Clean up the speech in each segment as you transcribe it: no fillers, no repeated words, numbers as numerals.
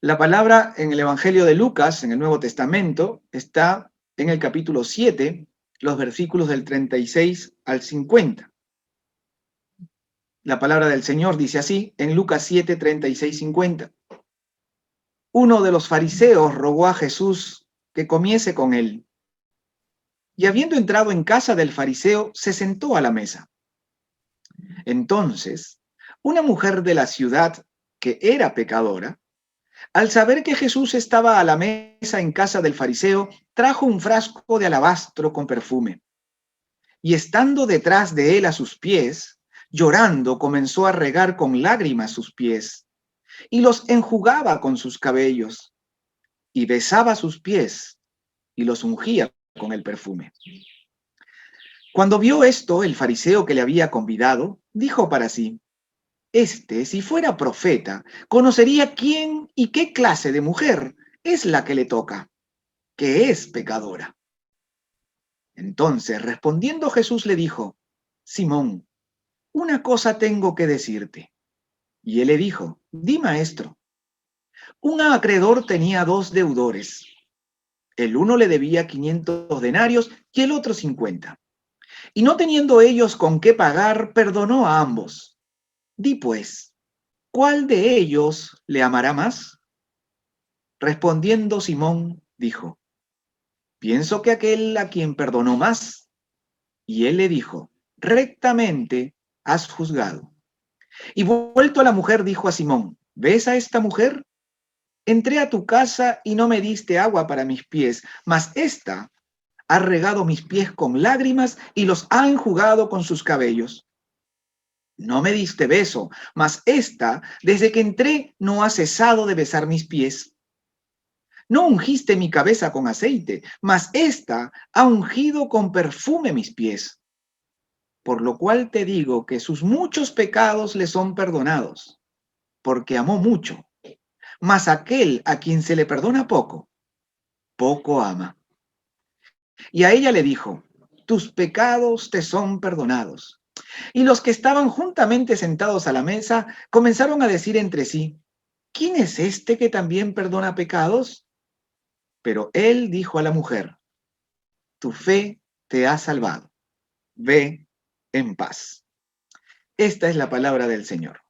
La palabra en el Evangelio de Lucas, en el Nuevo Testamento, está en el capítulo 7, los versículos del 36 al 50. La palabra del Señor dice así, en Lucas 7, 36, 50. Uno de los fariseos rogó a Jesús que comiese con él. Y habiendo entrado en casa del fariseo, se sentó a la mesa. Entonces, una mujer de la ciudad, que era pecadora, al saber que Jesús estaba a la mesa en casa del fariseo, trajo un frasco de alabastro con perfume. Y estando detrás de él a sus pies, llorando, comenzó a regar con lágrimas sus pies, y los enjugaba con sus cabellos, y besaba sus pies, y los ungía con el perfume. Cuando vio esto, el fariseo que le había convidado, dijo para sí, si fuera profeta, conocería quién y qué clase de mujer es la que le toca, que es pecadora. Entonces, respondiendo Jesús le dijo, Simón, una cosa tengo que decirte. Y él le dijo, di, maestro. Un acreedor tenía dos deudores. El uno le debía 500 denarios y el otro 50. Y no teniendo ellos con qué pagar, perdonó a ambos. Di pues, ¿cuál de ellos le amará más? Respondiendo Simón, dijo, pienso que aquel a quien perdonó más. Y él le dijo, rectamente has juzgado. Y vuelto a la mujer, dijo a Simón, ¿ves a esta mujer? Entré a tu casa y no me diste agua para mis pies, mas ésta ha regado mis pies con lágrimas y los ha enjugado con sus cabellos. No me diste beso, mas ésta, desde que entré, no ha cesado de besar mis pies. No ungiste mi cabeza con aceite, mas ésta ha ungido con perfume mis pies. Por lo cual te digo que sus muchos pecados le son perdonados, porque amó mucho. Mas aquel a quien se le perdona poco, poco ama. Y a ella le dijo, tus pecados te son perdonados. Y los que estaban juntamente sentados a la mesa comenzaron a decir entre sí, ¿quién es este que también perdona pecados? Pero él dijo a la mujer, tu fe te ha salvado. Ve en paz. Esta es la palabra del Señor.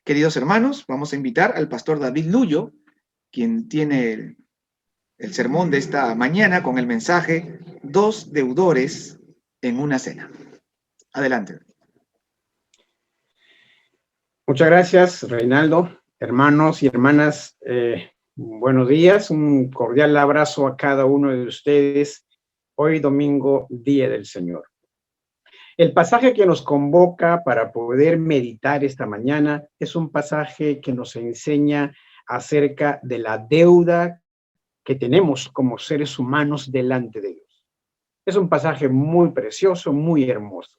Queridos hermanos, vamos a invitar al pastor David Luyo, quien tiene el sermón de esta mañana con el mensaje Dos deudores en una cena. Adelante. Muchas gracias, Reinaldo. Hermanos y hermanas, buenos días. Un cordial abrazo a cada uno de ustedes. Hoy domingo, Día del Señor. El pasaje que nos convoca para poder meditar esta mañana es un pasaje que nos enseña acerca de la deuda que tenemos como seres humanos delante de Dios. Es un pasaje muy precioso, muy hermoso.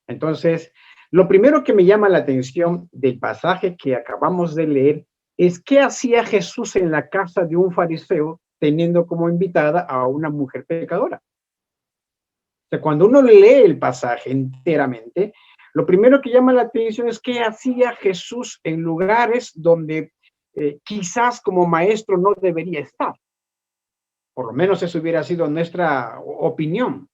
Entonces, lo primero que me llama la atención del pasaje que acabamos de leer es qué hacía Jesús en la casa de un fariseo teniendo como invitada a una mujer pecadora. O sea, cuando uno lee el pasaje enteramente, lo primero que llama la atención es qué hacía Jesús en lugares donde quizás como maestro no debería estar. Por lo menos eso hubiera sido nuestra opinión.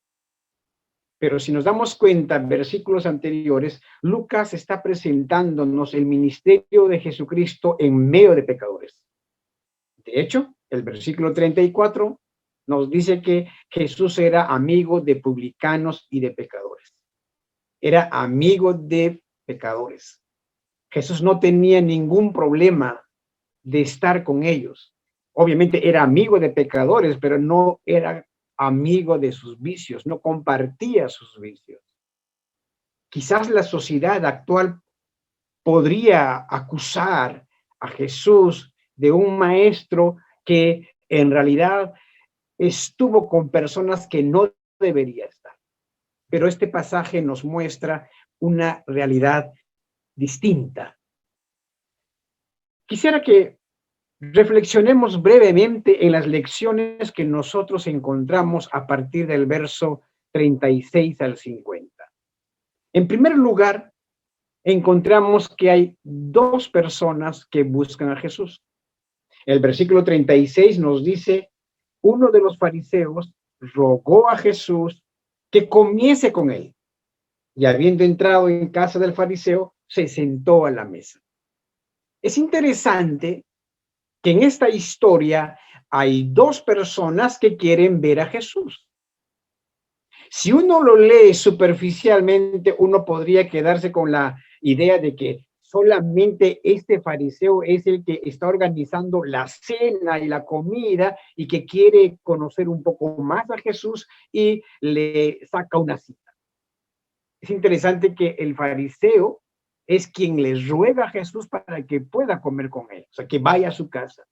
Pero si nos damos cuenta, en versículos anteriores, Lucas está presentándonos el ministerio de Jesucristo en medio de pecadores. De hecho, el versículo 34 nos dice que Jesús era amigo de publicanos y de pecadores. Era amigo de pecadores. Jesús no tenía ningún problema de estar con ellos. Obviamente era amigo de pecadores, pero no era amigo de sus vicios, no compartía sus vicios. Quizás la sociedad actual podría acusar a Jesús de un maestro que en realidad estuvo con personas que no debería estar. Pero este pasaje nos muestra una realidad distinta. Quisiera que reflexionemos brevemente en las lecciones que nosotros encontramos a partir del verso 36 al 50. En primer lugar, encontramos que hay dos personas que buscan a Jesús. El versículo 36 nos dice, uno de los fariseos rogó a Jesús que comiese con él. Y habiendo entrado en casa del fariseo, se sentó a la mesa. Es interesante que en esta historia hay dos personas que quieren ver a Jesús. Si uno lo lee superficialmente, uno podría quedarse con la idea de que solamente este fariseo es el que está organizando la cena y la comida y que quiere conocer un poco más a Jesús y le saca una cita. Es interesante que el fariseo es quien le ruega a Jesús para que pueda comer con él, o sea, que vaya a su casa.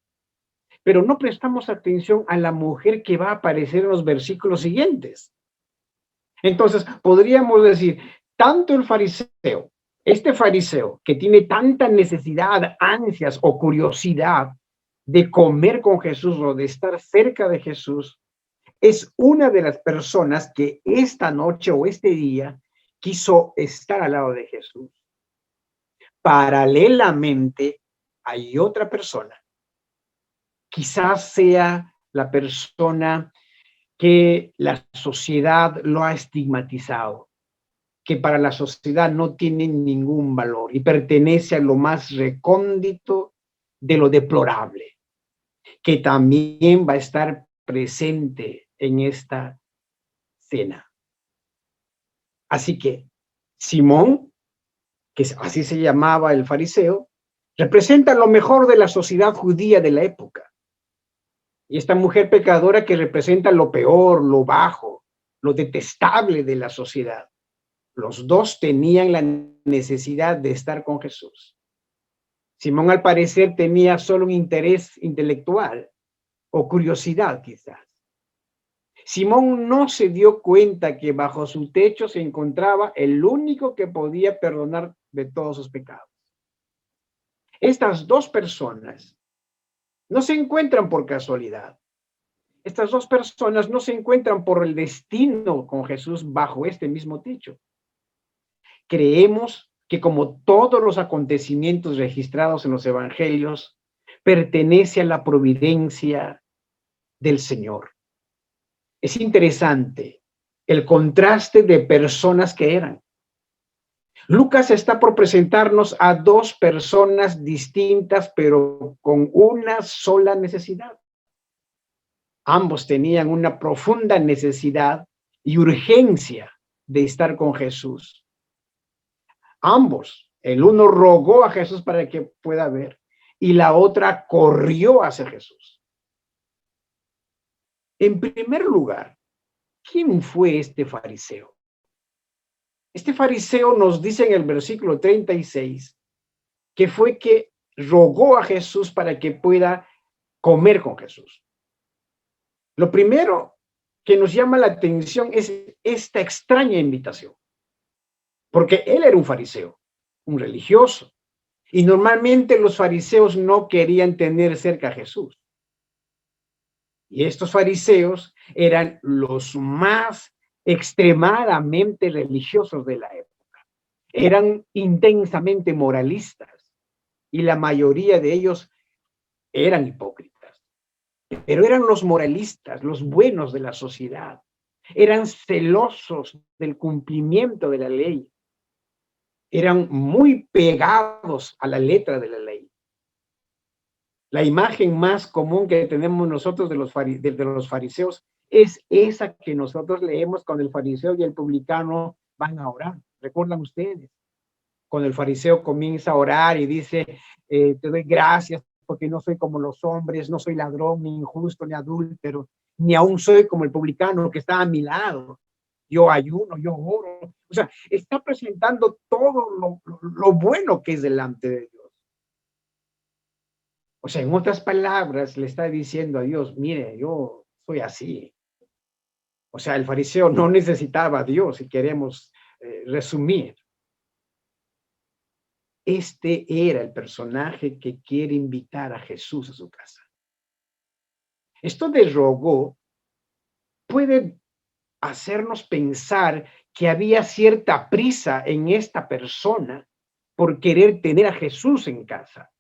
Pero no prestamos atención a la mujer que va a aparecer en los versículos siguientes. Entonces, podríamos decir, tanto el fariseo, este fariseo que tiene tanta necesidad, ansias o curiosidad de comer con Jesús o de estar cerca de Jesús, es una de las personas que esta noche o este día quiso estar al lado de Jesús. Paralelamente, hay otra persona, quizás sea la persona que la sociedad lo ha estigmatizado, que para la sociedad no tiene ningún valor y pertenece a lo más recóndito de lo deplorable, que también va a estar presente en esta cena. Así que Simón, que así se llamaba el fariseo, representa lo mejor de la sociedad judía de la época. Y esta mujer pecadora que representa lo peor, lo bajo, lo detestable de la sociedad. Los dos tenían la necesidad de estar con Jesús. Simón, al parecer, tenía solo un interés intelectual o curiosidad, quizás. Simón no se dio cuenta que bajo su techo se encontraba el único que podía perdonar de todos sus pecados. Estas dos personas no se encuentran por casualidad. Estas dos personas no se encuentran por el destino con Jesús bajo este mismo techo. Creemos que como todos los acontecimientos registrados en los evangelios, pertenece a la providencia del Señor. Es interesante el contraste de personas que eran. Lucas está por presentarnos a dos personas distintas, pero con una sola necesidad. Ambos tenían una profunda necesidad y urgencia de estar con Jesús. Ambos, el uno rogó a Jesús para que pueda ver y la otra corrió hacia Jesús. En primer lugar, ¿quién fue este fariseo? Este fariseo nos dice en el versículo 36 que fue que rogó a Jesús para que pueda comer con Jesús. Lo primero que nos llama la atención es esta extraña invitación, porque él era un fariseo, un religioso, y normalmente los fariseos no querían tener cerca a Jesús. Y estos fariseos eran los más extremadamente religiosos de la época. Eran intensamente moralistas y la mayoría de ellos eran hipócritas. Pero eran los moralistas, los buenos de la sociedad. Eran celosos del cumplimiento de la ley. Eran muy pegados a la letra de la ley. La imagen más común que tenemos nosotros de los fariseos es esa que nosotros leemos cuando el fariseo y el publicano van a orar. ¿Recuerdan ustedes? Cuando el fariseo comienza a orar y dice, te doy gracias porque no soy como los hombres, no soy ladrón, ni injusto, ni adúltero, ni aún soy como el publicano que está a mi lado. Yo ayuno, yo oro. O sea, está presentando todo lo bueno que es delante de Dios. O sea, en otras palabras, le está diciendo a Dios, mire, yo soy así. O sea, el fariseo no necesitaba a Dios, si queremos resumir. Este era el personaje que quiere invitar a Jesús a su casa. Esto de rogó puede hacernos pensar que había cierta prisa en esta persona por querer tener a Jesús en casa.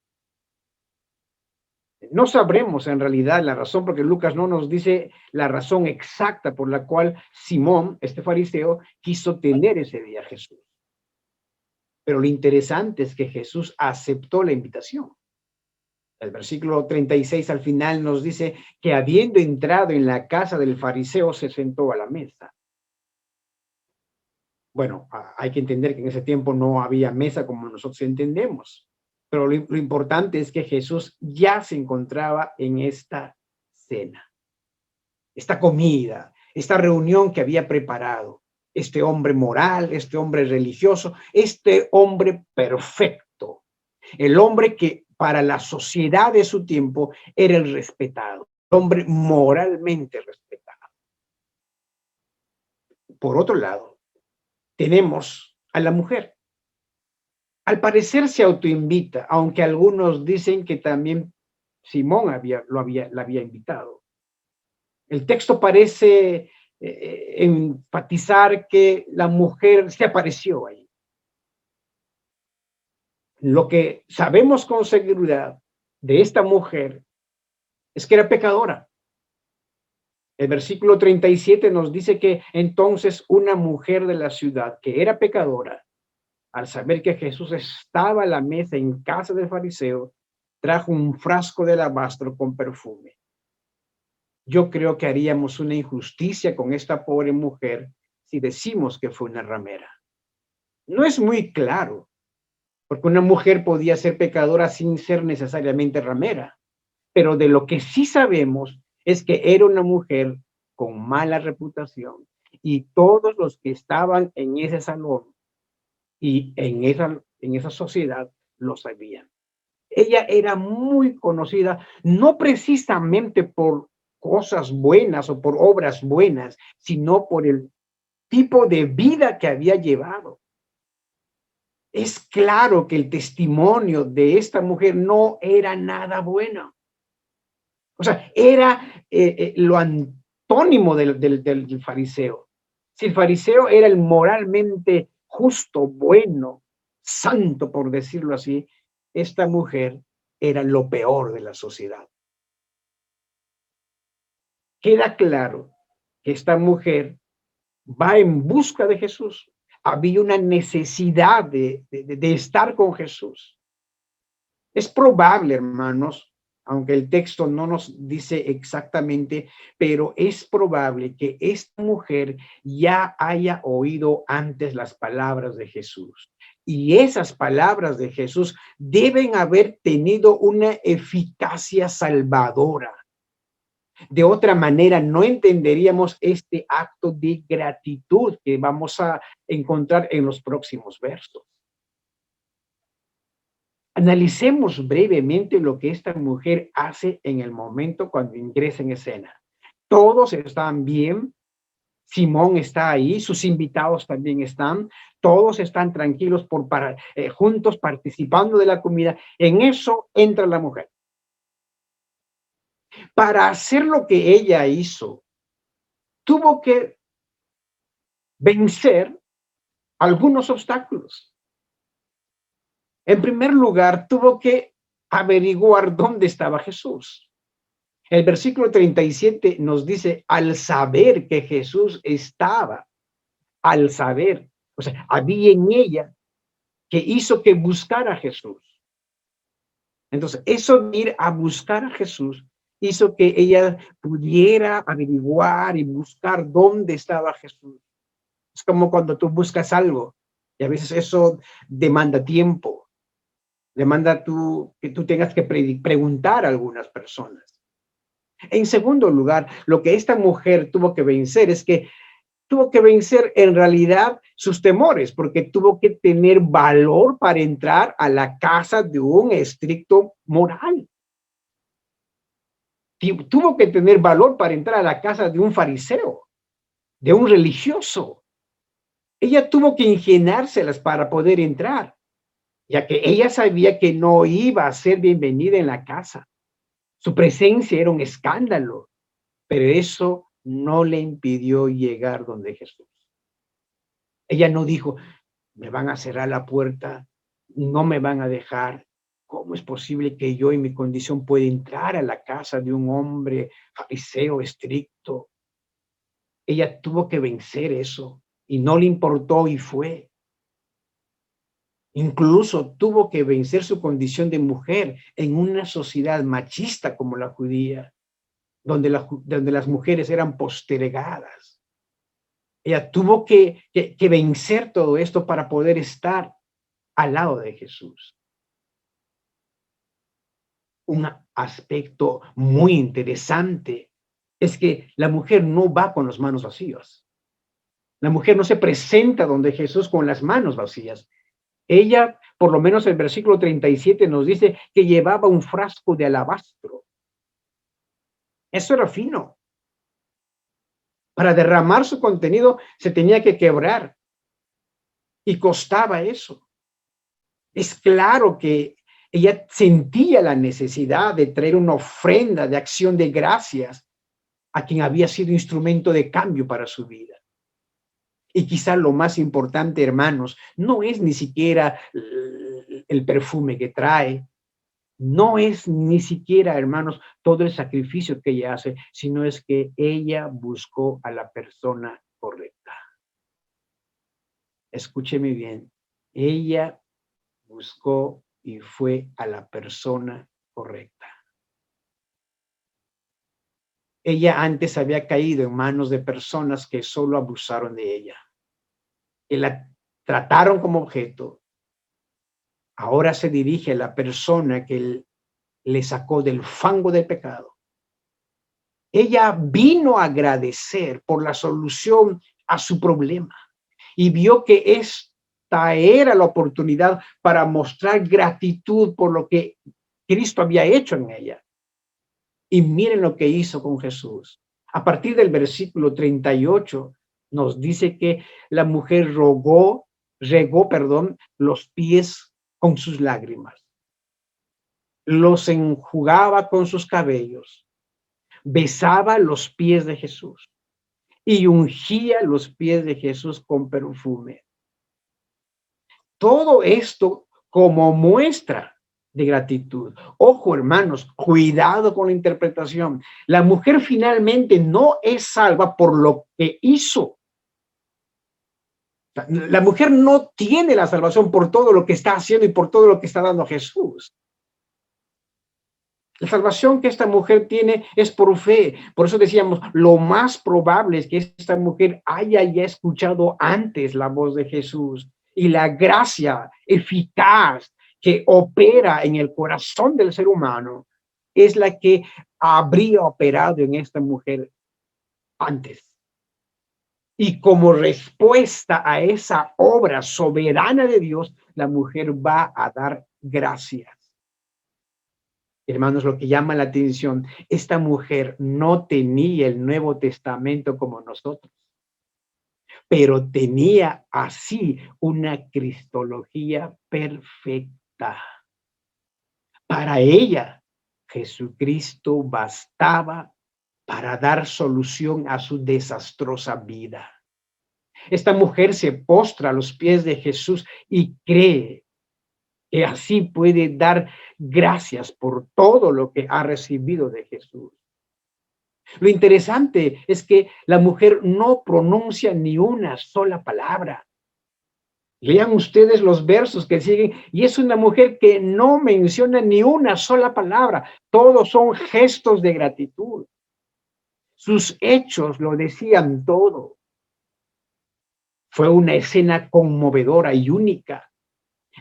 No sabremos en realidad la razón, porque Lucas no nos dice la razón exacta por la cual Simón, este fariseo, quiso tener ese día a Jesús. Pero lo interesante es que Jesús aceptó la invitación. El versículo 36 al final nos dice que habiendo entrado en la casa del fariseo, se sentó a la mesa. Bueno, hay que entender que en ese tiempo no había mesa como nosotros entendemos. Pero lo importante es que Jesús ya se encontraba en esta cena, esta comida, esta reunión que había preparado. Este hombre moral, este hombre religioso, este hombre perfecto. El hombre que para la sociedad de su tiempo era el respetado, el hombre moralmente respetado. Por otro lado, tenemos a la mujer. Al parecer se autoinvita, aunque algunos dicen que también Simón la había invitado. El texto parece enfatizar que la mujer se apareció ahí. Lo que sabemos con seguridad de esta mujer es que era pecadora. El versículo 37 nos dice que entonces una mujer de la ciudad que era pecadora, al saber que Jesús estaba a la mesa en casa del fariseo, trajo un frasco de alabastro con perfume. Yo creo que haríamos una injusticia con esta pobre mujer si decimos que fue una ramera. No es muy claro, porque una mujer podía ser pecadora sin ser necesariamente ramera, pero de lo que sí sabemos es que era una mujer con mala reputación y todos los que estaban en ese salón y en esa sociedad lo sabían. Ella era muy conocida, no precisamente por cosas buenas o por obras buenas, sino por el tipo de vida que había llevado. Es claro que el testimonio de esta mujer no era nada bueno. O sea, era lo antónimo del fariseo. Si el fariseo era el moralmente justo, bueno, santo, por decirlo así, esta mujer era lo peor de la sociedad. Queda claro que esta mujer va en busca de Jesús. Había una necesidad de estar con Jesús. Es probable, hermanos, aunque el texto no nos dice exactamente, pero es probable que esta mujer ya haya oído antes las palabras de Jesús. Y esas palabras de Jesús deben haber tenido una eficacia salvadora. De otra manera, no entenderíamos este acto de gratitud que vamos a encontrar en los próximos versos. Analicemos brevemente lo que esta mujer hace en el momento cuando ingresa en escena. Todos están bien, Simón está ahí, sus invitados también están, todos están tranquilos juntos participando de la comida. En eso entra la mujer. Para hacer lo que ella hizo, tuvo que vencer algunos obstáculos. En primer lugar, tuvo que averiguar dónde estaba Jesús. El versículo 37 nos dice, al saber que Jesús estaba, al saber, o sea, había en ella que hizo que buscara a Jesús. Entonces, eso de ir a buscar a Jesús hizo que ella pudiera averiguar y buscar dónde estaba Jesús. Es como cuando tú buscas algo y a veces eso demanda tiempo, demanda que tú tengas que preguntar a algunas personas. En segundo lugar, lo que esta mujer tuvo que vencer es que tuvo que vencer en realidad sus temores, porque tuvo que tener valor para entrar a la casa de un estricto moral. Tuvo que tener valor para entrar a la casa de un fariseo, de un religioso. Ella tuvo que ingeniárselas para poder entrar, ya que ella sabía que no iba a ser bienvenida en la casa. Su presencia era un escándalo, pero eso no le impidió llegar donde Jesús. Ella no dijo, me van a cerrar la puerta, no me van a dejar, ¿cómo es posible que yo en mi condición pueda entrar a la casa de un hombre fariseo estricto? Ella tuvo que vencer eso y no le importó y fue. Incluso tuvo que vencer su condición de mujer en una sociedad machista como la judía, donde las mujeres eran postergadas. Ella tuvo que vencer todo esto para poder estar al lado de Jesús. Un aspecto muy interesante es que la mujer no va con las manos vacías. La mujer no se presenta donde Jesús con las manos vacías. Ella, por lo menos el versículo 37 nos dice que llevaba un frasco de alabastro. Eso era fino. Para derramar su contenido se tenía que quebrar y costaba eso. Es claro que ella sentía la necesidad de traer una ofrenda de acción de gracias a quien había sido instrumento de cambio para su vida. Y quizá lo más importante, hermanos, no es ni siquiera el perfume que trae, no es ni siquiera, hermanos, todo el sacrificio que ella hace, sino es que ella buscó a la persona correcta. Escúcheme bien, ella buscó y fue a la persona correcta. Ella antes había caído en manos de personas que solo abusaron de ella, que la trataron como objeto. Ahora se dirige a la persona que le sacó del fango del pecado. Ella vino a agradecer por la solución a su problema y vio que esta era la oportunidad para mostrar gratitud por lo que Cristo había hecho en ella. Y miren lo que hizo con Jesús. A partir del versículo 38 nos dice que la mujer regó, los pies con sus lágrimas. Los enjugaba con sus cabellos. Besaba los pies de Jesús y ungía los pies de Jesús con perfume. Todo esto como muestra de gratitud. Ojo, hermanos, cuidado con la interpretación. La mujer finalmente no es salva por lo que hizo. La mujer no tiene la salvación por todo lo que está haciendo y por todo lo que está dando a Jesús. La salvación que esta mujer tiene es por fe. Por eso decíamos, lo más probable es que esta mujer haya ya escuchado antes la voz de Jesús y la gracia eficaz que opera en el corazón del ser humano es la que habría operado en esta mujer antes. Y como respuesta a esa obra soberana de Dios, la mujer va a dar gracias. Hermanos, lo que llama la atención, esta mujer no tenía el Nuevo Testamento como nosotros, pero tenía así una cristología perfecta. Para ella, Jesucristo bastaba para dar solución a su desastrosa vida. Esta mujer se postra a los pies de Jesús y cree que así puede dar gracias por todo lo que ha recibido de Jesús. Lo interesante es que la mujer no pronuncia ni una sola palabra. Lean ustedes los versos que siguen y es una mujer que no menciona ni una sola palabra. Todos son gestos de gratitud. Sus hechos lo decían todo. Fue una escena conmovedora y única,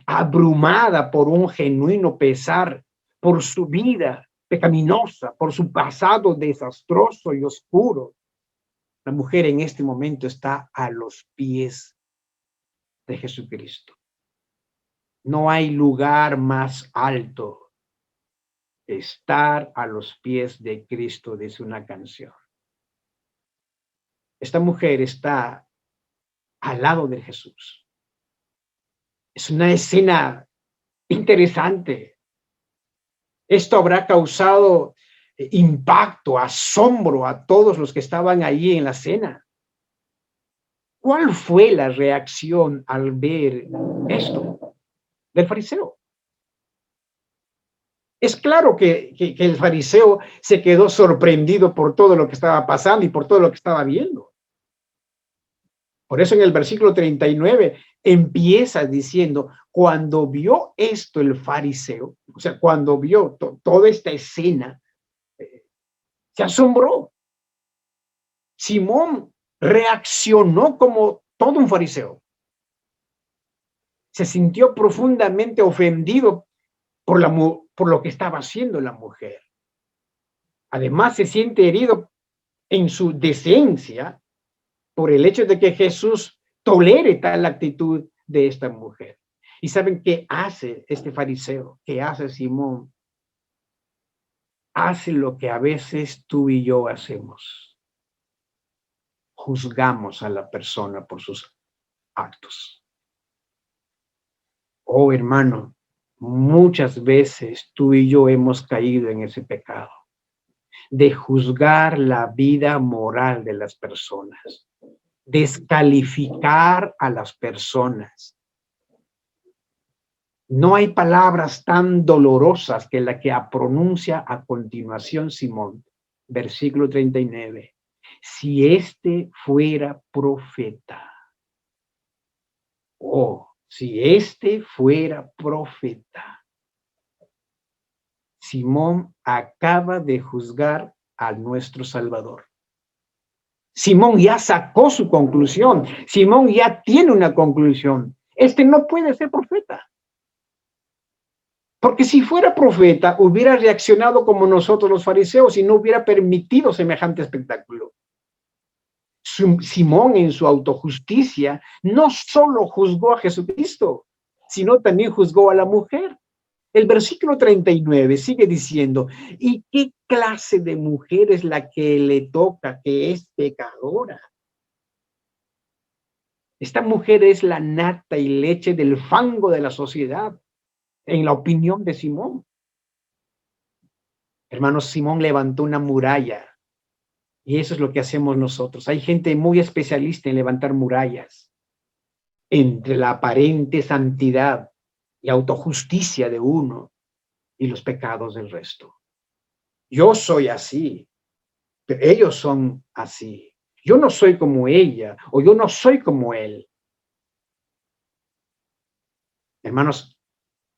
abrumada por un genuino pesar por su vida pecaminosa, por su pasado desastroso y oscuro. La mujer en este momento está a los pies de Jesucristo. No hay lugar más alto. Estar a los pies de Cristo, dice una canción. Esta mujer está al lado de Jesús. Es una escena interesante. Esto habrá causado impacto, asombro a todos los que estaban allí en la cena. ¿Cuál fue la reacción al ver esto del fariseo? Es claro que el fariseo se quedó sorprendido por todo lo que estaba pasando y por todo lo que estaba viendo. Por eso en el versículo 39 empieza diciendo, cuando vio esto el fariseo, o sea, cuando vio toda esta escena, se asombró. Simón reaccionó como todo un fariseo. Se sintió profundamente ofendido por lo que estaba haciendo la mujer. Además, se siente herido en su decencia por el hecho de que Jesús tolere tal actitud de esta mujer. ¿Y saben qué hace este fariseo? ¿Qué hace Simón? Hace lo que a veces tú y yo hacemos. Juzgamos a la persona por sus actos. Oh, hermano, muchas veces tú y yo hemos caído en ese pecado de juzgar la vida moral de las personas, descalificar a las personas. No hay palabras tan dolorosas que la que pronuncia a continuación Simón, versículo 39. Si este fuera profeta, si este fuera profeta. Simón acaba de juzgar a nuestro Salvador. Simón ya sacó su conclusión. Simón ya tiene una conclusión. Este no puede ser profeta. Porque si fuera profeta, hubiera reaccionado como nosotros los fariseos y no hubiera permitido semejante espectáculo. Simón, en su autojusticia, no solo juzgó a Jesucristo, sino también juzgó a la mujer. El versículo 39 sigue diciendo, ¿y qué clase de mujer es la que le toca, que es pecadora? Esta mujer es la nata y leche del fango de la sociedad, en la opinión de Simón. Hermanos, Simón levantó una muralla, y eso es lo que hacemos nosotros. Hay gente muy especialista en levantar murallas entre la aparente santidad y autojusticia de uno y los pecados del resto. Yo soy así, pero ellos son así. Yo no soy como ella, o yo no soy como él. Hermanos,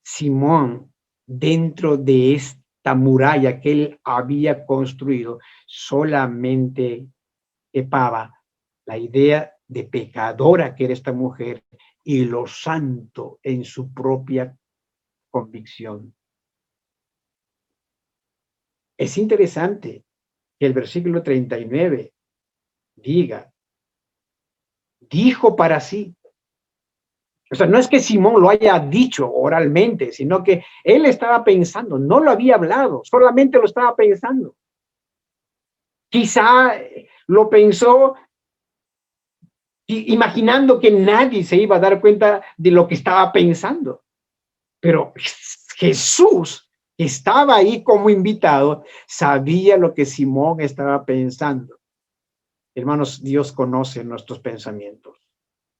Simón, dentro de esta muralla que él había construido, solamente epaba la idea de pecadora que era esta mujer y lo santo en su propia convicción. Es interesante que el versículo 39 diga, dijo para sí. O sea, no es que Simón lo haya dicho oralmente, sino que él estaba pensando, no lo había hablado, solamente lo estaba pensando. Quizá lo pensó imaginando que nadie se iba a dar cuenta de lo que estaba pensando. Pero Jesús, que estaba ahí como invitado, sabía lo que Simón estaba pensando. Hermanos, Dios conoce nuestros pensamientos.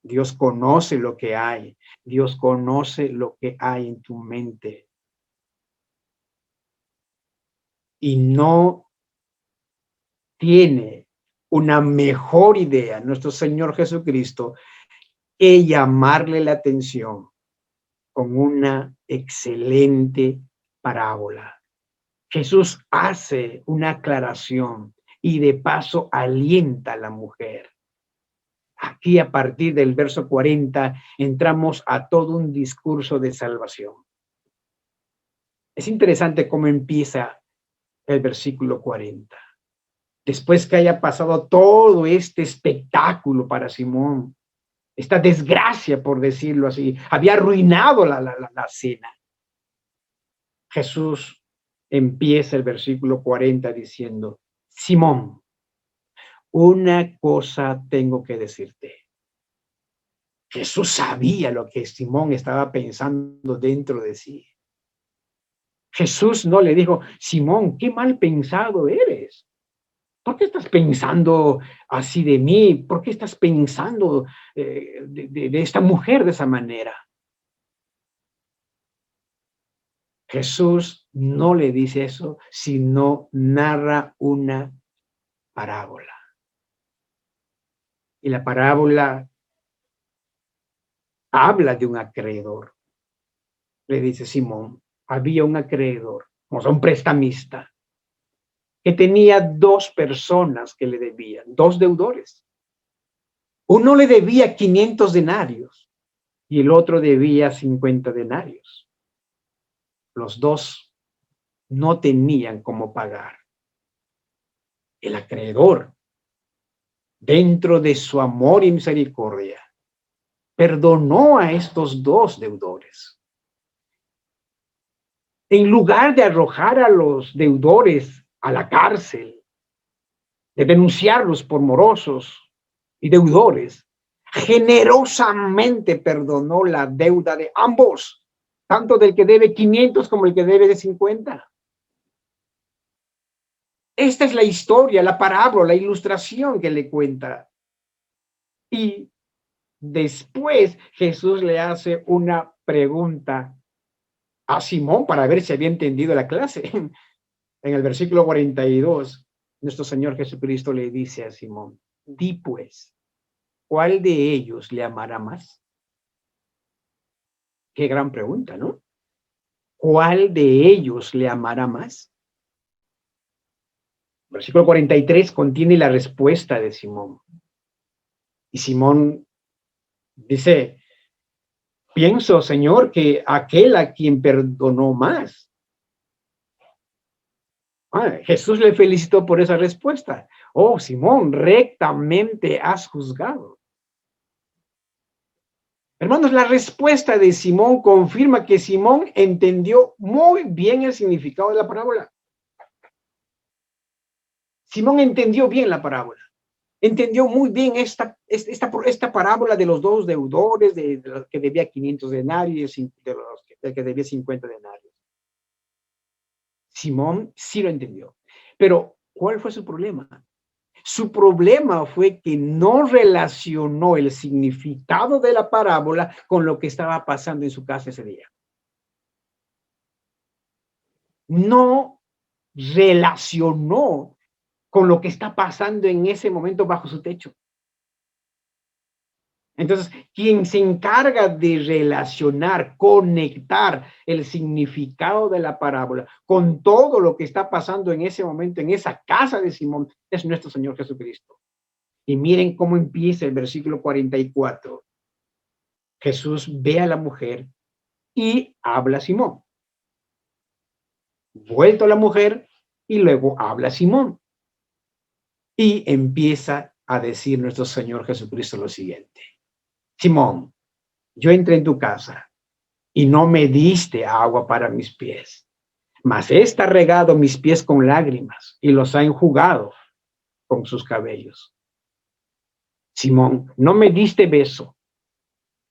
Dios conoce lo que hay. Dios conoce lo que hay en tu mente. Y no tiene una mejor idea nuestro Señor Jesucristo que llamarle la atención con una excelente parábola. Jesús hace una aclaración y de paso alienta a la mujer. Aquí, a partir del verso 40, entramos a todo un discurso de salvación. Es interesante cómo empieza el versículo 40. Después que haya pasado todo este espectáculo para Simón, esta desgracia, por decirlo así, había arruinado la cena. Jesús empieza el versículo 40 diciendo, Simón, una cosa tengo que decirte. Jesús sabía lo que Simón estaba pensando dentro de sí. Jesús no le dijo, Simón, qué mal pensado eres. ¿Por qué estás pensando así de mí? ¿Por qué estás pensando de esta mujer de esa manera? Jesús no le dice eso, sino narra una parábola. Y la parábola habla de un acreedor. Le dice Simón, había un acreedor, o sea, un prestamista, que tenía dos personas que le debían, dos deudores. Uno le debía 500 denarios y el otro debía 50 denarios. Los dos no tenían cómo pagar. El acreedor, dentro de su amor y misericordia, perdonó a estos dos deudores. En lugar de arrojar a los deudores a la cárcel, de denunciarlos por morosos y deudores, generosamente perdonó la deuda de ambos, tanto del que debe 500 como el que debe de 50. Esta es la historia, la parábola, la ilustración que le cuenta. Y después Jesús le hace una pregunta a Simón para ver si había entendido la clase. En el versículo 42, nuestro Señor Jesucristo le dice a Simón, di pues, ¿cuál de ellos le amará más? Qué gran pregunta, ¿no? ¿Cuál de ellos le amará más? El versículo 43 contiene la respuesta de Simón. Y Simón dice, pienso, Señor, que aquel a quien perdonó más. Jesús le felicitó por esa respuesta. Oh, Simón, rectamente has juzgado. Hermanos, la respuesta de Simón confirma que Simón entendió muy bien el significado de la parábola. Simón entendió bien la parábola. Entendió muy bien esta parábola de los dos deudores, de los que debía 500 denarios y del que debía 50 denarios. Simón sí lo entendió. Pero, ¿cuál fue su problema? Su problema fue que no relacionó el significado de la parábola con lo que estaba pasando en su casa ese día. No relacionó con lo que está pasando en ese momento bajo su techo. Entonces, quien se encarga de relacionar, conectar el significado de la parábola con todo lo que está pasando en ese momento, en esa casa de Simón, es nuestro Señor Jesucristo. Y miren cómo empieza el versículo 44. Jesús ve a la mujer y habla a Simón. Vuelto a la mujer y luego habla a Simón. Y empieza a decir nuestro Señor Jesucristo lo siguiente. Simón, yo entré en tu casa y no me diste agua para mis pies, mas ésta ha regado mis pies con lágrimas y los ha enjugado con sus cabellos. Simón, no me diste beso,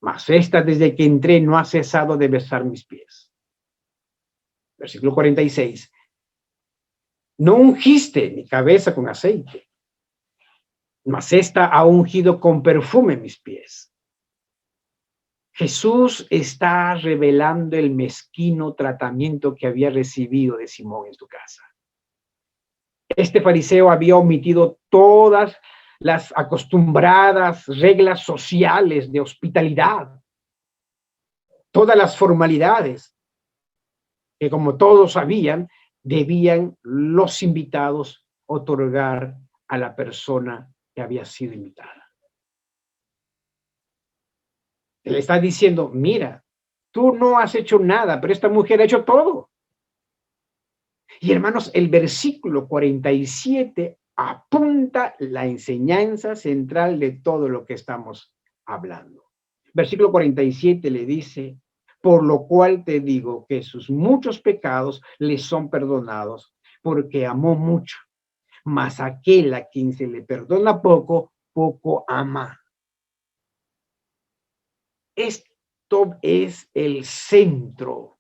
mas esta desde que entré no ha cesado de besar mis pies. Versículo 46. No ungiste mi cabeza con aceite, mas esta ha ungido con perfume mis pies. Jesús está revelando el mezquino tratamiento que había recibido de Simón en su casa. Este fariseo había omitido todas las acostumbradas reglas sociales de hospitalidad, todas las formalidades que, como todos sabían, debían los invitados otorgar a la persona que había sido invitada. Le está diciendo, mira, tú no has hecho nada, pero esta mujer ha hecho todo. Y hermanos, el versículo 47 apunta la enseñanza central de todo lo que estamos hablando. Versículo 47 le dice, por lo cual te digo que sus muchos pecados le son perdonados, porque amó mucho. Mas aquel a quien se le perdona poco, poco ama. Esto es el centro.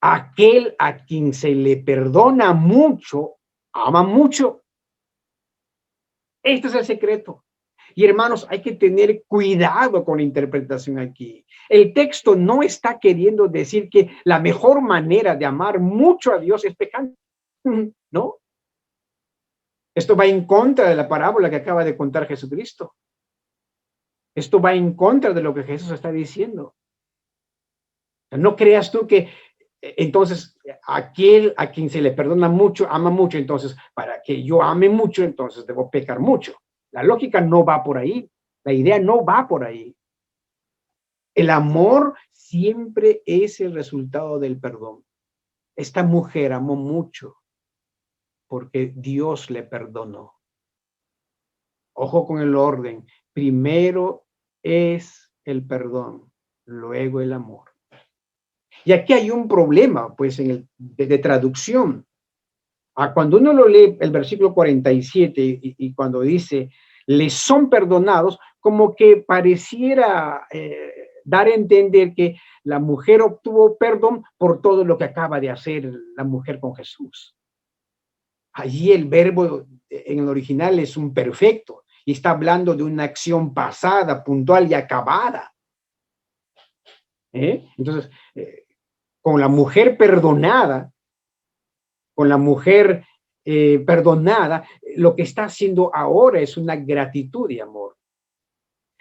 Aquel a quien se le perdona mucho, ama mucho. Este es el secreto. Y hermanos, hay que tener cuidado con la interpretación aquí. El texto no está queriendo decir que la mejor manera de amar mucho a Dios es pecando, ¿no? Esto va en contra de la parábola que acaba de contar Jesucristo. Esto va en contra de lo que Jesús está diciendo. No creas tú que entonces aquel a quien se le perdona mucho, ama mucho. Entonces, para que yo ame mucho, entonces debo pecar mucho. La lógica no va por ahí. La idea no va por ahí. El amor siempre es el resultado del perdón. Esta mujer amó mucho porque Dios le perdonó. Ojo con el orden. Primero es el perdón, luego el amor. Y aquí hay un problema, pues, de traducción. Cuando uno lo lee el versículo 47 y cuando dice, les son perdonados, como que pareciera dar a entender que la mujer obtuvo perdón por todo lo que acaba de hacer la mujer con Jesús. Allí el verbo en el original es un perfecto y está hablando de una acción pasada, puntual y acabada. Entonces, con la mujer perdonada, lo que está haciendo ahora es una gratitud y amor.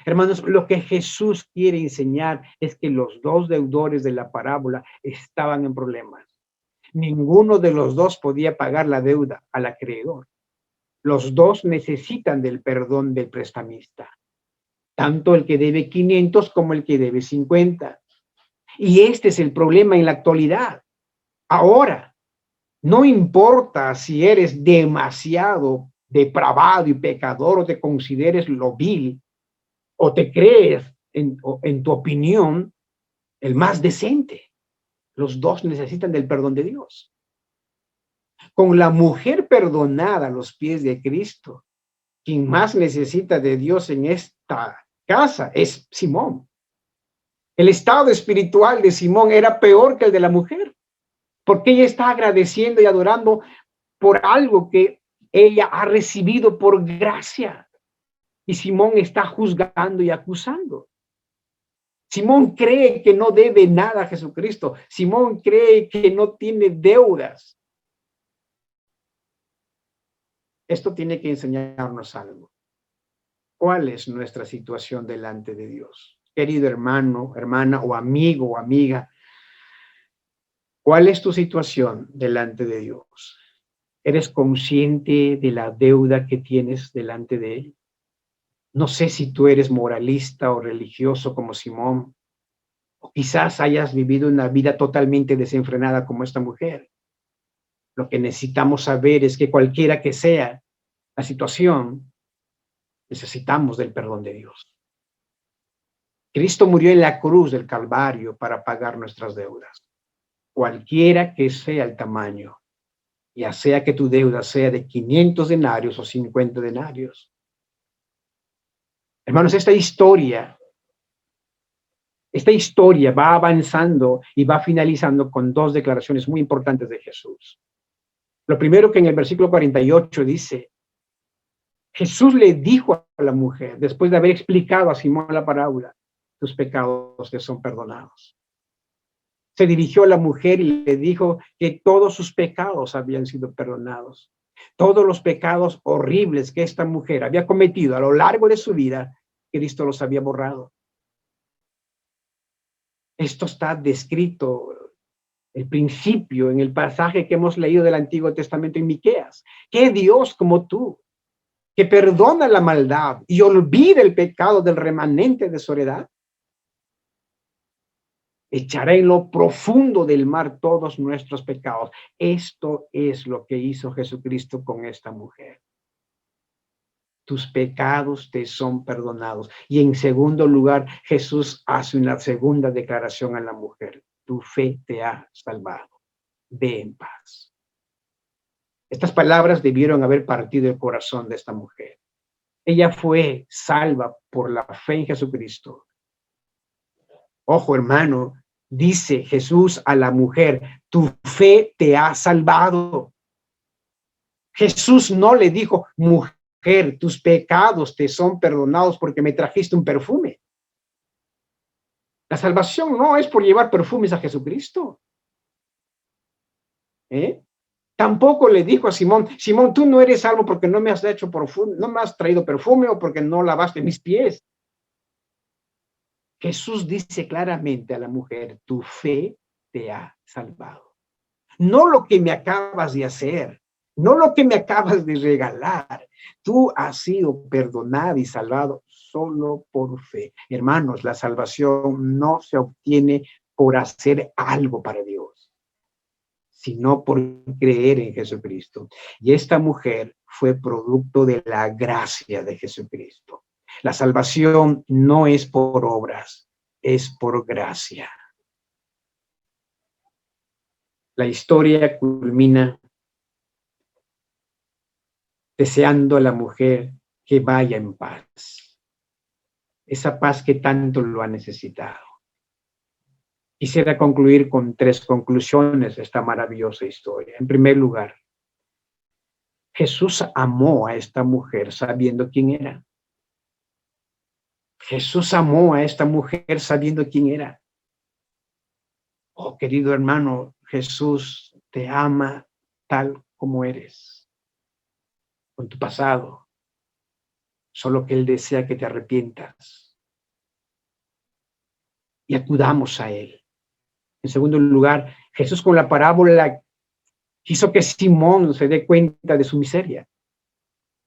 Hermanos, lo que Jesús quiere enseñar es que los dos deudores de la parábola estaban en problemas. Ninguno de los dos podía pagar la deuda al acreedor. Los dos necesitan del perdón del prestamista, tanto el que debe 500 como el que debe 50. Y este es el problema en la actualidad. Ahora, no importa si eres demasiado depravado y pecador o te consideres lo vil o te crees en tu opinión el más decente. Los dos necesitan del perdón de Dios. Con la mujer perdonada a los pies de Cristo, quien más necesita de Dios en esta casa es Simón. El estado espiritual de Simón era peor que el de la mujer, porque ella está agradeciendo y adorando por algo que ella ha recibido por gracia. Y Simón está juzgando y acusando. Simón cree que no debe nada a Jesucristo. Simón cree que no tiene deudas. Esto tiene que enseñarnos algo. ¿Cuál es nuestra situación delante de Dios? Querido hermano, hermana o amigo o amiga, ¿cuál es tu situación delante de Dios? ¿Eres consciente de la deuda que tienes delante de Él? No sé si tú eres moralista o religioso como Simón, o quizás hayas vivido una vida totalmente desenfrenada como esta mujer. Lo que necesitamos saber es que cualquiera que sea la situación, necesitamos del perdón de Dios. Cristo murió en la cruz del Calvario para pagar nuestras deudas. Cualquiera que sea el tamaño, ya sea que tu deuda sea de 500 denarios o 50 denarios. Hermanos, esta historia va avanzando y va finalizando con dos declaraciones muy importantes de Jesús. Lo primero, que en el versículo 48 dice, Jesús le dijo a la mujer, después de haber explicado a Simón la parábola, tus pecados te son perdonados. Se dirigió a la mujer y le dijo que todos sus pecados habían sido perdonados. Todos los pecados horribles que esta mujer había cometido a lo largo de su vida, Cristo los había borrado. Esto está descrito, el principio, en el pasaje que hemos leído del Antiguo Testamento en Miqueas. ¿Qué Dios como tú, que perdona la maldad y olvida el pecado del remanente de su heredad? Echará en lo profundo del mar todos nuestros pecados. Esto es lo que hizo Jesucristo con esta mujer. Tus pecados te son perdonados. Y en segundo lugar, Jesús hace una segunda declaración a la mujer. Tu fe te ha salvado. Ve en paz. Estas palabras debieron haber partido el corazón de esta mujer. Ella fue salva por la fe en Jesucristo. Ojo, hermano, dice Jesús a la mujer, tu fe te ha salvado. Jesús no le dijo, mujer, mujer, tus pecados te son perdonados porque me trajiste un perfume. La salvación no es por llevar perfumes a Jesucristo. Tampoco le dijo a Simón, Simón, tú no eres salvo porque no me has hecho perfume, no me has traído perfume o porque no lavaste mis pies. Jesús dice claramente a la mujer, tu fe te ha salvado. No lo que me acabas de hacer, no lo que me acabas de regalar. Tú has sido perdonado y salvado solo por fe. Hermanos, la salvación no se obtiene por hacer algo para Dios, sino por creer en Jesucristo. Y esta mujer fue producto de la gracia de Jesucristo. La salvación no es por obras, es por gracia. La historia culmina deseando a la mujer que vaya en paz. Esa paz que tanto lo ha necesitado. Quisiera concluir con 3 conclusiones de esta maravillosa historia. En primer lugar, Jesús amó a esta mujer sabiendo quién era. Jesús amó a esta mujer sabiendo quién era. Oh, querido hermano, Jesús te ama tal como eres, con tu pasado. Solo que Él desea que te arrepientas y acudamos a Él. En segundo lugar, Jesús con la parábola quiso que Simón se dé cuenta de su miseria.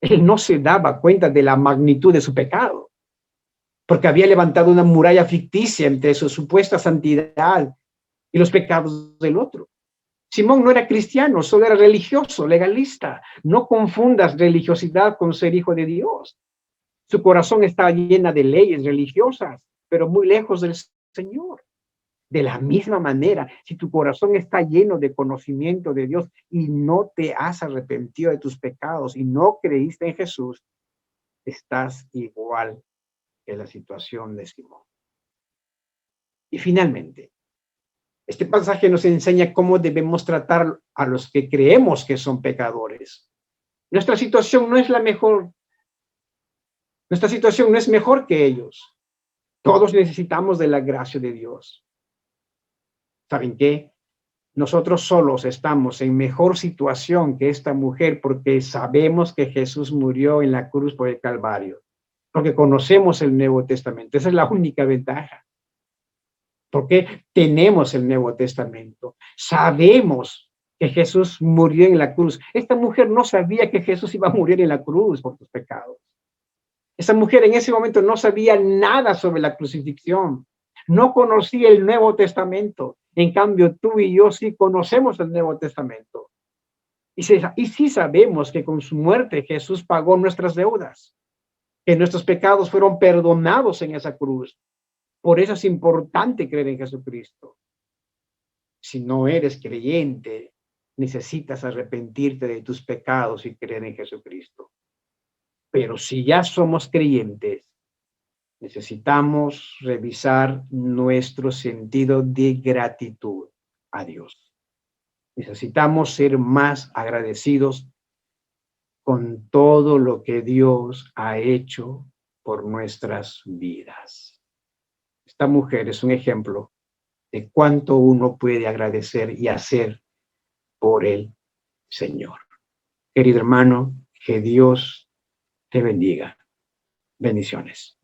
Él no se daba cuenta de la magnitud de su pecado, porque había levantado una muralla ficticia entre su supuesta santidad y los pecados del otro. Simón no era cristiano, solo era religioso, legalista. No confundas religiosidad con ser hijo de Dios. Su corazón está llena de leyes religiosas, pero muy lejos del Señor. De la misma manera, si tu corazón está lleno de conocimiento de Dios y no te has arrepentido de tus pecados y no creíste en Jesús, estás igual que la situación de Simón. Y finalmente, este pasaje nos enseña cómo debemos tratar a los que creemos que son pecadores. Nuestra situación no es la mejor. Nuestra situación no es mejor que ellos. Todos necesitamos de la gracia de Dios. ¿Saben qué? Nosotros solos estamos en mejor situación que esta mujer porque sabemos que Jesús murió en la cruz por el Calvario, porque conocemos el Nuevo Testamento. Esa es la única ventaja. Porque tenemos el Nuevo Testamento. Sabemos que Jesús murió en la cruz. Esta mujer no sabía que Jesús iba a morir en la cruz por tus pecados. Esa mujer en ese momento no sabía nada sobre la crucifixión. No conocía el Nuevo Testamento. En cambio, tú y yo sí conocemos el Nuevo Testamento. Y sí sabemos que con su muerte Jesús pagó nuestras deudas, que nuestros pecados fueron perdonados en esa cruz. Por eso es importante creer en Jesucristo. Si no eres creyente, necesitas arrepentirte de tus pecados y creer en Jesucristo. Pero si ya somos creyentes, necesitamos revisar nuestro sentido de gratitud a Dios. Necesitamos ser más agradecidos con todo lo que Dios ha hecho por nuestras vidas. Esta mujer es un ejemplo de cuánto uno puede agradecer y hacer por el Señor. Querido hermano, que Dios te bendiga. Bendiciones.